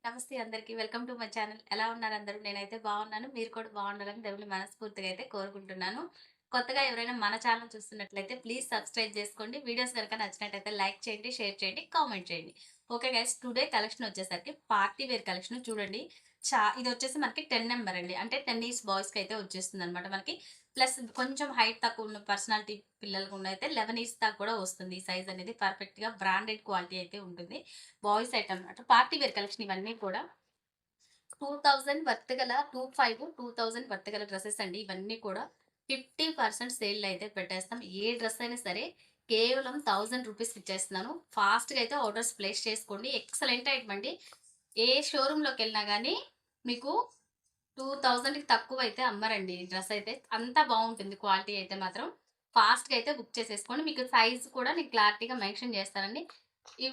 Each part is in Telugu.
నమస్తే అందరికి. Welcome to my channel. ఎలా ఉన్నారు అందరూ? నేనైతే బాగున్నాను. మీరు కూడా బాగుండాలని దేవుని మనస్ఫూర్తిగా అయితే కోరుకుంటున్నాను. కొత్తగా ఎవరైనా మన ఛానల్ చూస్తున్నట్లయితే ప్లీజ్ సబ్స్క్రైబ్ చేసుకోండి. వీడియోస్ గనుక నచ్చినట్టయితే లైక్ చేయండి, షేర్ చేయండి, కామెంట్ చేయండి. ఓకే గైస్, టుడే కలెక్షన్ వచ్చేసరికి పార్టీ వేర్ కలెక్షన్ చూడండి. ఇది వచ్చేసి మనకి 10 నెంబర్ అండి. అంటే 10 ఇయర్స్ బాయ్స్‌కి అయితే వచ్చేస్తుందన్నమాట మనకి. ప్లస్ కొంచెం హైట్ తక్కువ ఉన్న పర్సనాలిటీ పిల్లలకు అయితే 11 ఇయర్స్ దాకా కూడా వస్తుంది. ఈ సైజ్ అనేది పర్ఫెక్ట్‌గా బ్రాండెడ్ క్వాలిటీ అయితే ఉంటుంది. బాయ్స్ ఐటమ్ అన్నమాట. పార్టీ వేర్ కలెక్షన్ ఇవన్నీ కూడా 2000 వర్త్ గల 2000 వర్త్ గల డ్రెసెస్ అండి. ఇవన్నీ కూడా 50% సేల్ అయితే పెట్టేస్తాం. ఏ డ్రెస్ అయినా సరే కేవలం 1000 రూపీస్‌కి ఇచ్చేస్తున్నాను. ఫాస్ట్‌గా అయితే ఆర్డర్స్ ప్లేస్ చేసుకోండి. ఎక్సలెంట్ ఐటమ్ అండి. ఏ షోరూమ్‌లోకెళ్ళినా గానీ మీకు 2000కి తక్కువ అయితే అమ్మరండి. ఈ డ్రెస్ అయితే అంత బావుంటుంది క్వాలిటీ అయితే మాత్రం. ఫాస్ట్‌గా అయితే బుక్ చేసేసుకోండి. మీకు సైజ్ కూడా నేను క్లారిటీగా మెన్షన్ చేస్తానండి.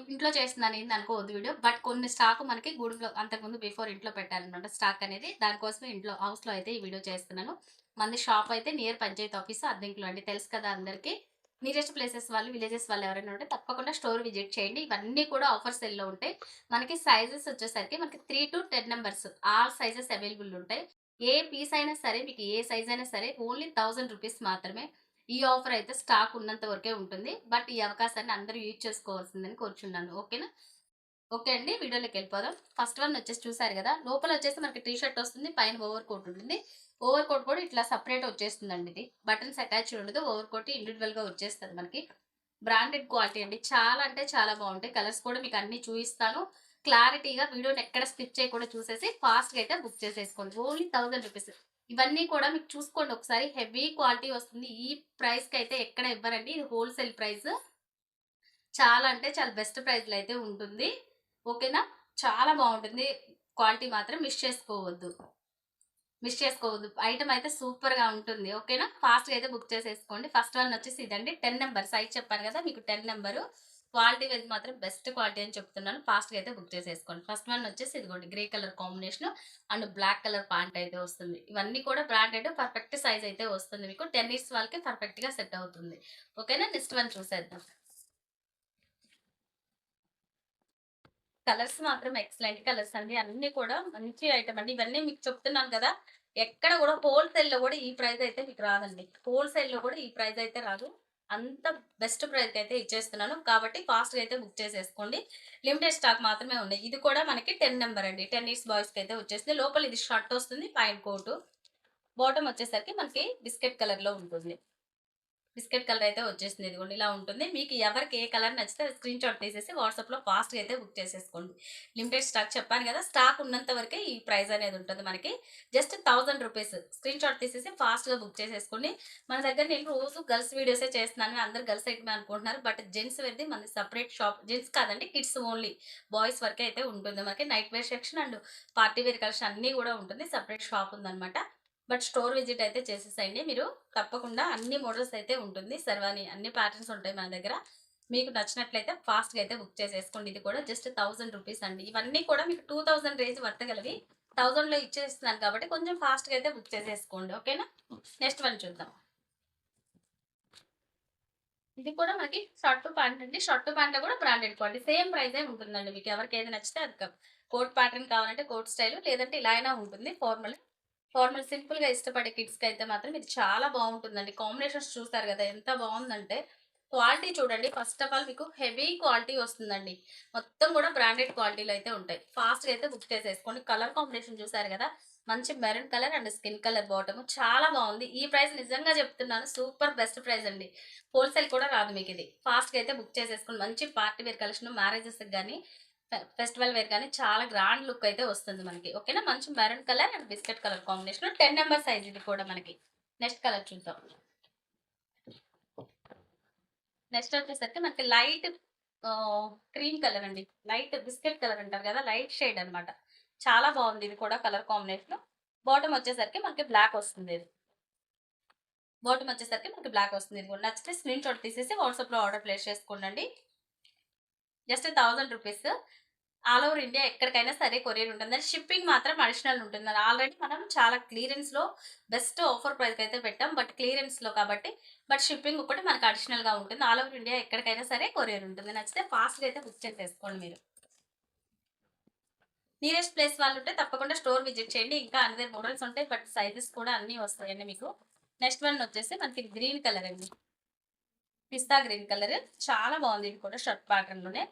ఇంట్లో చేస్తున్నాను ఏంది అనుకోవద్దు వీడియో. బట్ కొన్ని స్టాక్ మనకి గూడెంలో అంతకుముందు బిఫోర్ ఇంట్లో పెట్టానన్నమాట స్టాక్ అనేది. దానికోసమే హౌస్‌లో అయితే ఈ వీడియో చేస్తున్నాను. మనది షాప్ అయితే నియర్ పంచాయతీ ఆఫీస్ అద్దెంకులో అండి. తెలుసు కదా అందరికి. నియరెస్ట్ ప్లేసెస్ వాళ్ళు, విలేజెస్ వాళ్ళు ఎవరైనా ఉంటే తప్పకుండా స్టోర్ విజిట్ చేయండి. ఇవన్నీ కూడా ఆఫర్ సేల్‌లో ఉంటాయి. మనకి సైజెస్ వచ్చేసరికి మనకి 3-10 నంబర్స్ ఆల్ సైజెస్ అవైలబుల్ ఉంటాయి. ఏ పీస్ అయినా సరే మీకు ఏ సైజ్ అయినా సరే ఓన్లీ 1000 రూపీస్ మాత్రమే. ఈ ఆఫర్ అయితే స్టాక్ ఉన్నంత వరకే ఉంటుంది. బట్ ఈ అవకాశాన్ని అందరూ యూజ్ చేసుకోవాల్సిందని కోరుచున్నాను. ఓకేనా? ఓకే అండి. వీడియోలోకెళ్ళిపోదాం. ఫస్ట్ వన్ వచ్చేసి చూసారు గదా! లోపలొచ్చేసి మనకి టీ షర్ట్ వస్తుంది. పైన ఓవర్ కోట్ ఉంటుంది. ఓవర్ కోట్ కూడా ఇట్లా సెపరేట్ వచ్చేస్తుందండి ఇది. బటన్స్ అటాచ్డ్ ఉండదు. ఓవర్ కోట్ ఇండివిడ్యువల్‌గా వచ్చేస్తది మనకి. బ్రాండెడ్ క్వాలిటీ అండి. చాలా అంటే చాలా బావుంటాయి. కలర్స్ కూడా మీకు అన్నీ చూయిస్తాను. క్లారిటీగా వీడియోని ఎక్కడ స్కిప్ చేయకుండా చూసేసి ఫాస్ట్‌గా అయితే బుక్ చేసేసుకోండి. Only 1000 rupees. ఇవన్నీ కూడా మీకు చూసుకోండి ఒకసారి. హెవీ క్వాలిటీ వస్తుంది. ఈ ప్రైస్‌కైతే ఎక్కడ ఇవ్వరండి. ఇది హోల్‌సేల్ ప్రైస్. చాలా అంటే చాలా బెస్ట్ ప్రైస్‌లో అయితే ఉంటుంది. ఓకేనా? చాలా బావుంటుంది. క్వాలిటీ మాత్రం మిస్ చేసుకోవద్దు. ఐటెమ్ అయితే సూపర్‌గా ఉంటుంది. ఓకేనా? ఫాస్ట్‌గా అయితే బుక్ చేసేసుకోండి. ఫస్ట్ వన్ వచ్చేసి ఇదండి. 10 నంబర్ సైజ్ చెప్పాను కదా! మీకు 10 నంబరు. క్వాలిటీ వైస్ మాత్రం బెస్ట్ క్వాలిటీ అని చెప్తున్నాను. ఫాస్ట్‌గా అయితే బుక్ చేసేసుకోండి. ఫస్ట్ వన్ వచ్చేసి ఇదిగోండి grey colour combination and black colour pant అయితే వస్తుంది. ఇవన్నీ కూడా బ్రాండెడ్ పర్ఫెక్ట్ సైజ్ అయితే వస్తుంది మీకు. 10 ఇయర్స్ వాళ్ళకి పర్ఫెక్ట్‌గా సెట్ అవుతుంది. ఓకేనా? నెక్స్ట్ వన్ చూసేద్దాం. కలర్స్ మాత్రం ఎక్సలెంట్ కలర్స్ అండి. అన్నీ కూడా మంచి ఐటెమ్ అండి. ఇవన్నీ మీకు చెప్తున్నాను కదా! ఎక్కడ గూడా హోల్‌సేల్‌లో గూడా ఈ ప్రైస్ అయితే మీకు రాదండి. హోల్‌సేల్‌లో గూడా ఈ ప్రైస్ అయితే రాదు. అంత బెస్ట్ ప్రైస్‌కైతే ఇచ్చేస్తున్నాను. కాబట్టి ఫాస్ట్‌గా అయితే బుక్ చేసేసుకోండి. లిమిటెడ్ స్టాక్ మాత్రమే ఉన్నాయి. ఇది కూడా మనకి 10 నంబర్ అండి. 10 ఇయర్స్ బాయ్స్‌కైతే వచ్చేసింది. లోపల ఇది షర్ట్ వస్తుంది. పైన కోటు. బాటమ్ వచ్చేసరికి మనకి బిస్కెట్ కలర్‌లో ఉంటుంది. బిస్కెట్ కలర్ అయితే వచ్చేసింది. ఇదిగోండి ఇలా ఉంటుంది. మీకు ఎవరికి ఏ కలర్ నచ్చితే అది స్క్రీన్ షాట్ తీసేసి వాట్సాప్‌లో ఫాస్ట్‌గా అయితే బుక్ చేసేసుకోండి. లిమిటెడ్ స్టాక్ చెప్పాను కదా! స్టాక్ ఉన్నంత వరకే ఈ ప్రైస్ అనేది ఉంటుంది మనకి. Just 1000 rupees. స్క్రీన్ షాట్ తీసేసి ఫాస్ట్‌గా బుక్ చేసేసుకోండి. మన దగ్గర నేను రోజు గర్ల్స్ వీడియోసే చేస్తున్నాను. అందరూ గర్ల్స్ ఐటమే అనుకుంటున్నారు. బట్ జెంట్స్ వేర్‌ది మనది సెపరేట్ షాప్. జెంట్స్ కాదండి కిడ్స్ ఓన్లీ. బాయ్స్ వరకే అయితే ఉంటుంది మనకి. Night wear section and party wear collection అన్నీ కూడా ఉంటుంది. సెపరేట్ షాప్ ఉందన్నమాట. బట్ స్టోర్ విజిట్ అయితే చేసేసేయండి మీరు. తప్పకుండా అన్ని మోడల్స్ అయితే ఉంటుంది. శర్వాణి అన్ని ప్యాటర్న్స్ ఉంటాయి మన దగ్గర. మీకు నచ్చినట్లయితే ఫాస్ట్‌గా అయితే బుక్ చేసేసుకోండి. ఇది కూడా జస్ట్ 1000 రూపీస్ అండి. ఇవన్నీ కూడా మీకు 2000 రేంజ్ వర్తగలవి. 1000లో ఇచ్చేస్తున్నాను కాబట్టి కొంచెం ఫాస్ట్‌గా అయితే బుక్ చేసేసుకోండి. ఓకేనా? నెక్స్ట్ వన్ చూద్దాం. ఇది కూడా మనకి షర్ట్ ప్యాంట్ అండి. షర్ట్ ప్యాంట్ కూడా బ్రాండెడ్ క్వాలిటీ. సేమ్ ప్రైజే ఉంటుందండి. మీకు ఎవరికి ఏది నచ్చితే అది కోట్ ప్యాటర్న్ కావాలంటే కోట్ స్టైల్ లేదంటే ఇలా అయినా ఉంటుంది ఫార్మల్. ఫార్మల్ సింపుల్‌గా ఇష్టపడే కిడ్స్‌కైతే మాత్రం ఇది చాలా బావుంటుందండి. కాంబినేషన్స్ చూసారు గదా! ఎంత బావుందంటే, క్వాలిటీ చూడండి ఫస్ట్ ఆఫ్ ఆల్ మీకు హెవీ క్వాలిటీ వస్తుందండి. మొత్తం గూడా బ్రాండెడ్ క్వాలిటీలో అయితే ఉంటాయి. ఫాస్ట్‌గా అయితే బుక్ చేసేసుకోండి. కలర్ కాంబినేషన్ చూసారు గదా! మంచి maroon colour and skin colour bottom చాలా బావుంది. ఈ ప్రైస్ నిజంగా చెప్తున్నాను సూపర్ బెస్ట్ ప్రైస్ అండి. హోల్‌సేల్ కూడా రాదు మీకిది. ఫాస్ట్‌గా అయితే బుక్ చేసేసుకోండి. మంచి పార్టీ వేర్ కలెక్షన్ మ్యారేజెస్‌కి గాని ఫెస్టివల్ వేర్ గాని చాలా గ్రాండ్ లుక్ అయితే వస్తుంది మనకి. ఓకేనా? మంచి maroon colour and biscuit colour combination 10 number size ఇది కూడా మనకి. నెక్స్ట్ కలర్ చూద్దాం. నెక్స్ట్ వచ్చేసరికి మనకి లైట్ క్రీమ్ కలర్ అండి. లైట్ బిస్కెట్ కలర్ అంటారు కదా! లైట్ షేడ్ అన్నమాట. చాలా బావుంది ఇది కూడా కలర్ కాంబినేషన్. బాటమ్ వచ్చేసరికి మనకి బ్లాక్ వస్తుంది ఇది. బాటమ్ వచ్చేసరికి మనకి బ్లాక్ వస్తుంది. ఇది కూడా నచ్చితే స్క్రీన్ షాట్ తీసేసి వాట్సాప్‌లో ఆర్డర్ ప్లేస్ చేసుకోండండి. Just 1000 rupees. All over India ఎక్కడికైనా సరే కొరియర్ ఉంటుందండి. షిప్పింగ్ మాత్రం అడిషనల్ ఉంటుందండి. ఆల్రెడీ మనం చాలా క్లియరెన్స్‌లో బెస్ట్ ఆఫర్ ప్రైస్‌కైతే పెట్టాం. బట్ క్లియరెన్స్‌లో కాబట్టి షిప్పింగ్ ఒకటి మనకు అడిషనల్‌గా ఉంటుంది. ఆల్ ఓవర్ ఇండియా ఎక్కడికైనా సరే కొరియర్ ఉంటుంది. నచ్చితే ఫాస్ట్‌గా అయితే బుక్ చేసేసుకోండి మీరు. నియరెస్ట్ ప్లేస్ వాళ్ళు ఉంటే తప్పకుండా స్టోర్ విజిట్ చేయండి. ఇంకా అనదర్ మోడల్స్ ఉంటాయి, బట్ సైజెస్ కూడా అన్నీ వస్తాయండి మీకు. నెక్స్ట్ వన్ వచ్చేసి మనకి గ్రీన్ కలర్ అండి, పిస్తా గ్రీన్ కలర్. చాలా బాగుంది ఇది కూడా, షర్ట్ ప్యాటర్న్ లోనే.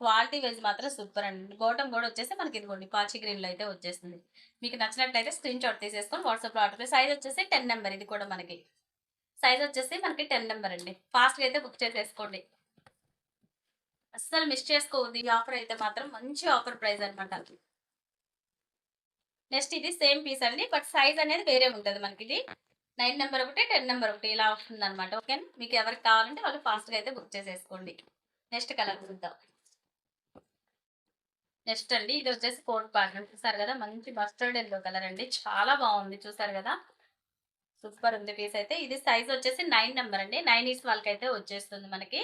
క్వాలిటీ వైజ్ మాత్రం సూపర్ అండి. బాటమ్ కూడా వచ్చేసి మనకి ఇదిగోండి పాచి గ్రీన్ లో అయితే వచ్చేస్తుంది. మీకు నచ్చినట్లయితే స్క్రీన్ షాట్ తీసేసుకొని వాట్సాప్ లో ఆర్డర్. సైజ్ వచ్చేసి 10 నెంబర్. ఇది కూడా మనకి సైజ్ వచ్చేసి మనకి 10 నెంబర్ అండి. ఫాస్ట్ గా అయితే బుక్ చేసేసుకోండి, అస్సలు మిస్ చేసుకోవద్దు. ఈ ఆఫర్ అయితే మాత్రం మంచి ఆఫర్ ప్రైస్ అనమాట. నెక్స్ట్ ఇది సేమ్ పీస్ అండి, బట్ సైజ్ అనేది వేరే ఉంటుంది మనకి. ఇది 9 నెంబర్ ఒకటి, 10 నెంబర్ ఒకటి ఇలా వస్తుంది అనమాట. ఓకే, మీకు ఎవరికి కావాలంటే వాళ్ళు ఫాస్ట్ గా అయితే బుక్ చేసేసుకోండి. నెక్స్ట్ కలర్ చూద్దాం. నెక్స్ట్ అండి ఇది వచ్చేసి కోట్ ప్యాటర్న్. చూసారు కదా, మంచి మస్టర్డ్ ఎల్లో కలర్ అండి, చాలా బాగుంది. చూసారు కదా, సూపర్ ఉంది పీస్ అయితే. ఇది సైజ్ వచ్చేసి 9 నెంబర్ అండి. 9 ఇయర్స్ వాళ్ళకైతే వచ్చేస్తుంది మనకి.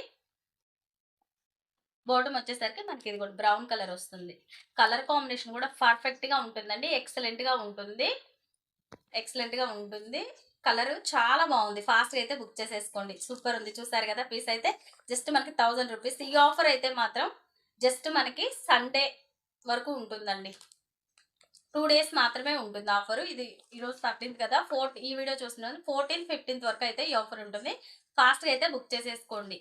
బాటమ్ వచ్చేసరికి మనకి ఇది కూడా బ్రౌన్ కలర్ వస్తుంది. కలర్ కాంబినేషన్ కూడా పర్ఫెక్ట్ గా ఉంటుందండి, ఎక్సలెంట్ గా ఉంటుంది, ఎక్సలెంట్ గా ఉంటుంది. కలర్ చాలా బాగుంది. ఫాస్ట్ గా అయితే బుక్ చేసేసుకోండి. సూపర్ ఉంది. చూసారు కదా, పీస్ అయితే జస్ట్ మనకి 1000 రూపీస్. ఈ ఆఫర్ అయితే మాత్రం జస్ట్ మనకి సండే వరకు ఉంటుందండి. 2 డేస్ మాత్రమే ఉంటుంది ఆఫర్. ఇది ఈరోజు 13th కదా, ఈ వీడియో చూస్తున్నాను 14th 15th వరకు అయితే ఈ ఆఫర్ ఉంటుంది. ఫాస్ట్ గా అయితే బుక్ చేసేసుకోండి.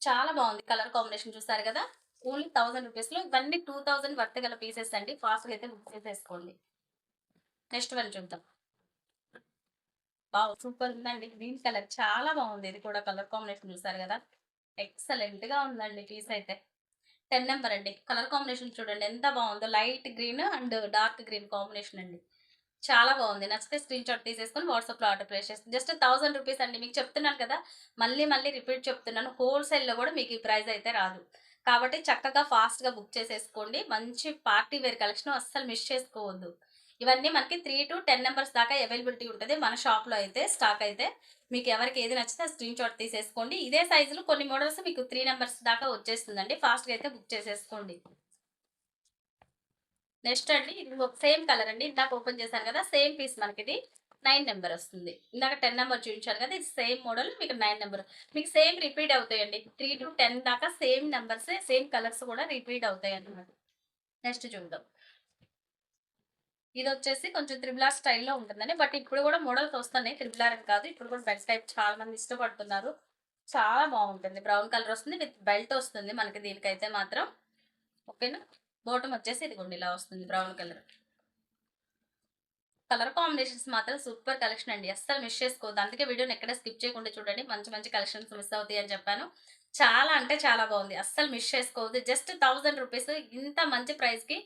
చాలా బాగుంది కలర్ కాంబినేషన్. చూసారు కదా, ఓన్లీ 1000 రూపీస్ లో ఇవన్నీ 2000 వర్త్ గల పీసెస్ అండి. ఫాస్ట్ గా అయితే బుక్ చేసేసుకోండి. నెక్స్ట్ వన్ చూద్దాం. వావ్, సూపర్ ఉందండి. గ్రీన్ కలర్ చాలా బాగుంది. ఇది కూడా కలర్ కాంబినేషన్ చూసారు కదా, ఎక్సలెంట్ గా ఉందండి పీస్ అయితే. 10 నెంబర్ అండి. కలర్ కాంబినేషన్ చూడండి ఎంత బాగుందో, light green and dark green combination అండి. చాలా బాగుంది. నచ్చితే స్క్రీన్ షాట్ తీసేసుకొని వాట్సాప్ లో ఆర్డర్ ప్లేస్ చేస్తుంది. జస్ట్ 1000 రూపీస్ అండి. మీకు చెప్తున్నాను కదా, మళ్ళీ మళ్ళీ రిపీట్ చెప్తున్నాను, హోల్సేల్ లో కూడా మీకు ఈ ప్రైస్ అయితే రాదు. కాబట్టి చక్కగా ఫాస్ట్ గా బుక్ చేసేసుకోండి. మంచి పార్టీ వేర్ కలెక్షన్, అస్సలు మిస్ చేసుకోవద్దు. ఇవన్నీ మనకి 3 to 10 నెంబర్స్ దాకా అవైలబిలిటీ ఉంటుంది మన షాప్ లో అయితే. స్టాక్ అయితే మీకు ఎవరికి ఏది నచ్చితే స్క్రీన్ షాట్ తీసేసుకోండి. ఇదే సైజులు కొన్ని మోడల్స్ మీకు 3 నెంబర్స్ దాకా వచ్చేస్తుందండి. ఫాస్ట్ గా అయితే బుక్ చేసేసుకోండి. నెక్స్ట్ అండి ఇది ఒక సేమ్ కలర్ అండి. ఇందాక ఓపెన్ చేశాను కదా, సేమ్ పీస్ మనకి ఇది 9 నెంబర్ వస్తుంది. ఇందాక 10 నెంబర్ చూపించాను కదా, ఇది సేమ్ మోడల్ మీకు 9 నెంబర్. మీకు సేమ్ రిపీట్ అవుతాయండి. 3 to 10 దాకా సేమ్ నెంబర్స్, సేమ్ కలర్స్ కూడా రిపీట్ అవుతాయి అన్నమాట. నెక్స్ట్ చూద్దాం. ఇది వచ్చేసి కొంచెం త్రిబులార్ స్టైల్లో ఉంటుందండి, బట్ ఇప్పుడు కూడా మోడల్స్ వస్తున్నాయి. త్రిబులార్ అని కాదు, ఇప్పుడు కూడా బెల్ట్ టైప్ చాలా మంది ఇష్టపడుతున్నారు. చాలా బాగుంటుంది. బ్రౌన్ కలర్ వస్తుంది, విత్ బెల్ట్ వస్తుంది మనకి దీనికైతే మాత్రం. ఓకేనా, బాటమ్ వచ్చేసి ఇదిగోండి ఇలా వస్తుంది, బ్రౌన్ కలర్. కలర్ కాంబినేషన్స్ మాత్రం సూపర్ కలెక్షన్ అండి, అస్సలు మిస్ చేసుకోవద్దు. అందుకే వీడియోని ఎక్కడ స్కిప్ చేయకుండా చూడండి, మంచి మంచి కలెక్షన్స్ మిస్ అవుతాయి అని చెప్పాను. చాలా అంటే చాలా బాగుంది, అస్సలు మిస్ చేసుకోవద్దు. Just 1000 rupees. ఇంత మంచి ప్రైస్ కి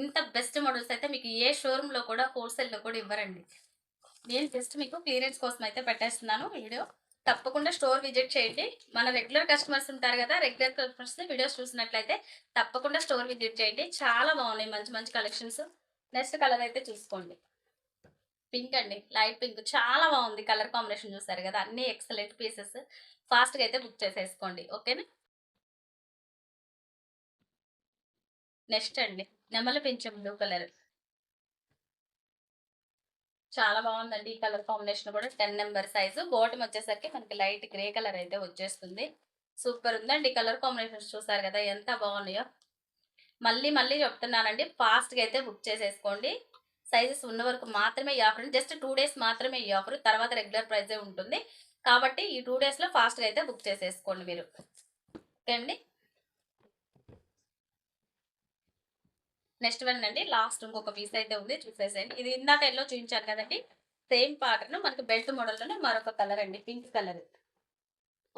ఇంత బెస్ట్ మోడల్స్ అయితే మీకు ఏ షోరూమ్ లో కూడా, హోల్సేల్ లో కూడా ఇవ్వరండి. నేను జస్ట్ మీకు క్లియరెన్స్ కోసం అయితే పెట్టేస్తున్నాను వీడియో. తప్పకుండా స్టోర్ విజిట్ చేయండి. మన రెగ్యులర్ కస్టమర్స్ ఉంటారు కదా, రెగ్యులర్ కస్టమర్స్ వీడియోస్ చూసినట్లయితే తప్పకుండా స్టోర్ విజిట్ చేయండి. చాలా బాగున్నాయి మంచి మంచి కలెక్షన్స్. నెక్స్ట్ కలర్ అయితే చూసుకోండి. పింక్ అండి, లైట్ పింక్, చాలా బాగుంది. కలర్ కాంబినేషన్ చూసారు కదా, అన్ని ఎక్సలెంట్ పీసెస్. ఫాస్ట్ గా అయితే బుక్ చేసేసుకోండి. ఓకేనా. నెక్స్ట్ అండి నెమలి పింఛం బ్లూ కలర్, చాలా బాగుందండి. ఈ కలర్ కాంబినేషన్ కూడా 10 నెంబర్ సైజు. బాటమ్ వచ్చేసరికి మనకి లైట్ గ్రే కలర్ అయితే వచ్చేస్తుంది. సూపర్ ఉందండి. కలర్ కాంబినేషన్స్ చూసారు కదా ఎంత బాగున్నాయో. మళ్ళీ మళ్ళీ చెప్తున్నానండి, ఫాస్ట్ గా అయితే బుక్ చేసేసుకోండి. సైజెస్ ఉన్న వరకు మాత్రమే ఈ ఆఫర్, జస్ట్ 2 డేస్ మాత్రమే ఈ ఆఫర్, తర్వాత రెగ్యులర్ ప్రైజే ఉంటుంది. కాబట్టి ఈ 2 డేస్ లో ఫాస్ట్ గా అయితే బుక్ చేసేసుకోండి మీరు. ఓకే అండి. నెక్స్ట్ వన్ అండి, లాస్ట్ ఇంకొక పీస్ అయితే ఉంది, చూసేసేయండి. ఇది ఇందాక ఎల్లో చూపించాను కదండి, సేమ్ ప్యాటర్న్ మనకి బెల్ట్ మోడల్ లోనే మరొక కలర్ అండి, పింక్ కలర్.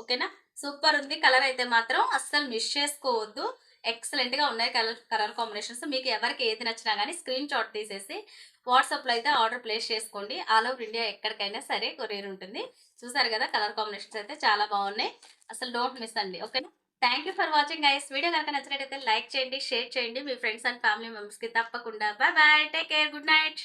ఓకేనా, సూపర్ ఉంది. కలర్ అయితే మాత్రం అస్సలు మిస్ చేసుకోవద్దు, ఎక్సలెంట్ గా ఉన్నాయి కలర్ కాంబినేషన్స్. మీకు ఎవరికి ఏది నచ్చినా కానీ స్క్రీన్ షాట్ తీసేసి వాట్సాప్ లో అయితే ఆర్డర్ ప్లేస్ చేసుకోండి. ఆల్ ఓవర్ ఇండియా ఎక్కడికైనా సరే కొరియర్ ఉంటుంది. చూసారు కదా, కలర్ కాంబినేషన్స్ అయితే చాలా బాగున్నాయి, అసలు డోంట్ మిస్ అండి. ఓకేనా, thank you for watching guys. Video కనుక నచ్చినట్లయితే లైక్ చేయండి, షేర్ చేయండి మీ ఫ్రెండ్స్ అండ్ ఫ్యామిలీ మెంబర్స్ కి తప్పకుండా. Bye bye, take care, good night.